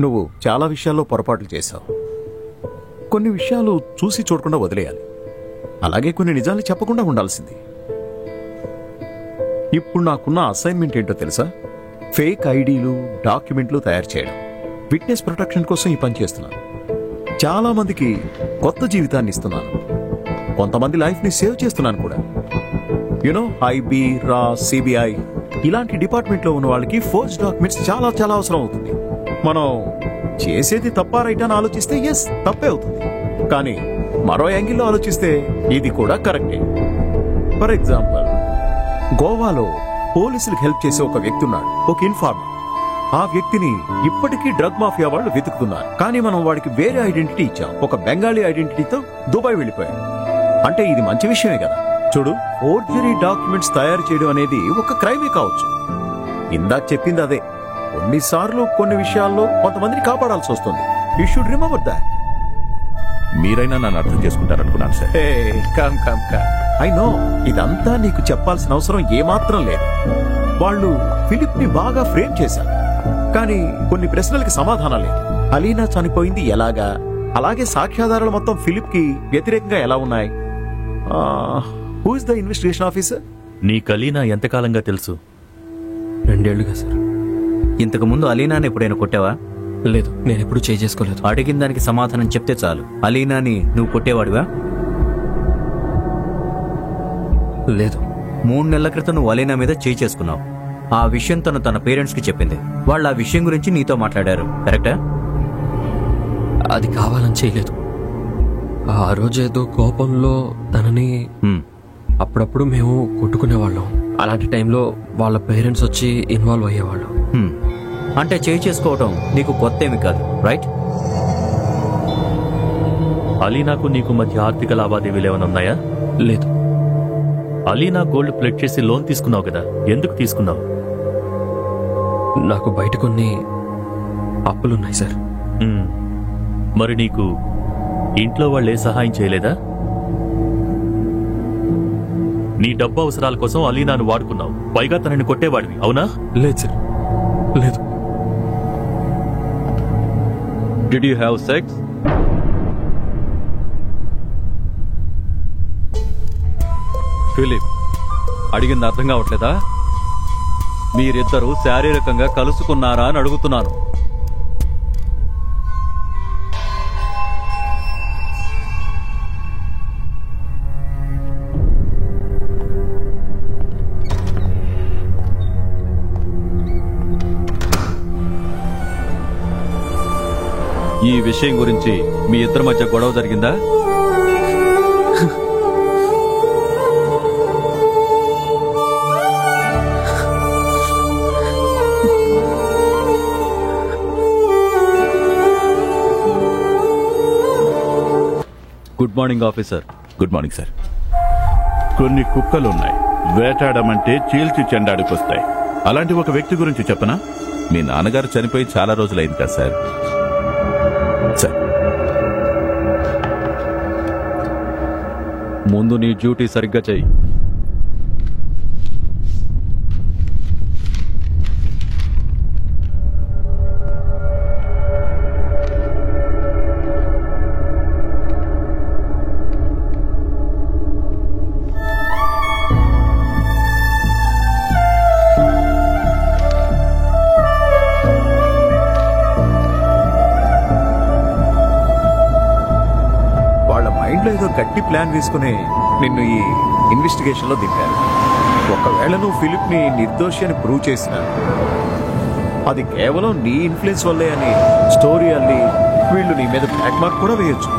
నువ్వు చాలా విషయాల్లో పొరపాట్లు చేశావు. కొన్ని విషయాలు చూసి చూడకుండా వదిలేయాలి. అలాగే కొన్ని నిజాలు చెప్పకుండా ఉండాల్సింది. ఇప్పుడు నాకున్న అసైన్మెంట్ ఏంటో తెలుసా? ఫేక్ ఐడీలు, డాక్యుమెంట్లు తయారు చేయడం. విట్నెస్ ప్రొటెక్షన్ కోసం ఈ పని చేస్తున్నాను. చాలా మందికి కొత్త జీవితాన్ని ఇస్తున్నాను. కొంతమంది లైఫ్ని సేవ్ చేస్తున్నాను కూడా. యునో, ఐబీ, రా, సిబిఐ ఇలాంటి డిపార్ట్మెంట్లో ఉన్న వాళ్ళకి ఫోర్జ్ డాక్యుమెంట్స్ చాలా చాలా అవసరం అవుతుంది. మనం చేసేది తప్పా రైట్ అని ఆలోచిస్తే ఎస్, తప్పే అవుతుంది. కానీ మరో యాంగిల్లో ఆలోచిస్తే ఇది కూడా కరెక్టే. ఫర్ ఎగ్జాంపుల్, గోవాలో పోలీసులకు హెల్ప్ చేసే ఒక వ్యక్తి ఉన్నాడు, ఒక ఇన్ఫార్మర్. ఆ వ్యక్తిని ఇప్పటికీ డ్రగ్ మాఫియా వాళ్ళు వెతుకుతున్నారు. కానీ మనం వాడికి వేరే ఐడెంటిటీ ఇచ్చాం. ఒక బెంగాలీ ఐడెంటిటీతో దుబాయ్ వెళ్ళిపోయాడు. అంటే ఇది మంచి విషయమే కదా. చూడు, ఫోర్జరీ డాక్యుమెంట్స్ తయారు చేయడం అనేది ఒక క్రైమే కావచ్చు. ఇందాక చెప్పింది అదే. కొన్నిసార్లు కొన్ని విషయాల్లో కొంతమందిని కాపాడాల్సి వస్తుంది. You should remember that. మీరైనా నన్ను అర్థం చేసుకుంటారనుకున్నాను సార్. ఐ నో, ఇదంతా నీకు చెప్పాల్సిన అవసరం ఏమాత్రం లేదు. వాళ్ళు ఫిలిప్ ని బాగా ఫ్రేమ్ చేశారు, కానీ కొన్ని ప్రశ్నలకి సమాధానం లేదు. అలీనా చనిపోయింది ఎలాగా, అలాగే సాక్ష్యాధారాలు మొత్తం ఫిలిప్ కి వ్యతిరేకంగా ఎలా ఉన్నాయి. Who is the investigation officer? నీకు అలీనా ఎంతకాలంగా తెలుసు? 2 ఏళ్లుగా సార్. ఇంతకు ముందు అలీనాని ఎప్పుడైనా కొట్టావా? లేదు, నేను ఎప్పుడు చేసుకోలేదు. అడిగిన దానికి సమాధానం చెప్తే చాలు. అలీనాని నువ్వు కొట్టేవాడివా? లేదు. 3 నెలల క్రితం నువ్వు అలీనా మీద చేసుకున్నావు. ఆ విషయం తన పేరెంట్స్ కి చెప్పింది. వాళ్ళు ఆ విషయం గురించి నీతో మాట్లాడారు, కరెక్టా? అది కావాలని చేయలేదు. ఆ రోజేదో కోపంలో తనని అప్పుడప్పుడు మేము కొట్టుకునేవాళ్ళం. అలాంటి టైంలో వాళ్ళ పేరెంట్స్ వచ్చి ఇన్వాల్వ్ అయ్యేవాళ్ళు. అంటే చేసుకోవడం నీకు కొత్త ఏమి కాదు, రైట్? అలీనాకు నీకు మధ్య ఆర్థిక లావాదేవీలు ఏమైనా ఉన్నాయా? లేదు. అలీనా గోల్డ్ ప్లెడ్ చేసి లోన్ తీసుకున్నావు కదా, ఎందుకు తీసుకున్నావు? నాకు బయట కొన్ని అప్పులున్నాయి సార్. మరి నీకు ఇంట్లో వాళ్ళు ఏ సహాయం చేయలేదా? నీ డబ్బు అవసరాల కోసం అలీనాను వాడుకున్నావు, పైగా తనని కొట్టేవాడివి, అవునా? లేదు సార్, లేదు. Did you have sex? Philip, అడిగింది అర్థం కావట్లేదా? మీరిద్దరూ శారీరకంగా కలుసుకున్నారా అని అడుగుతున్నాను. ఈ విషయం గురించి మీ ఇద్దరి మధ్య గొడవ జరిగిందా? Good morning officer. Good morning sir. కొన్ని కుక్కలున్నాయి, వేటాడమంటే చీల్చి చెండాడుకొస్తాయి. అలాంటి ఒక వ్యక్తి గురించి చెప్పనా? మీ నాన్నగారు చనిపోయి చాలా రోజులైంది కదా సార్. సార్, ముందు నీ డ్యూటీ సరిగ్గా చెయ్యి. ఏదో గట్టి ప్లాన్ వేసుకుని నిన్ను ఈ ఇన్వెస్టిగేషన్ లో దింపారు. ఒకవేళ నువ్వు ఫిలిప్ ని నిర్దోషి అని ప్రూవ్ చేసినా అది కేవలం నీ ఇన్ఫ్లుయెన్స్ వల్లే అని స్టోరీ అల్లి వీళ్ళు నీ మీద బ్లాక్ మార్క్ కూడా వేయొచ్చు.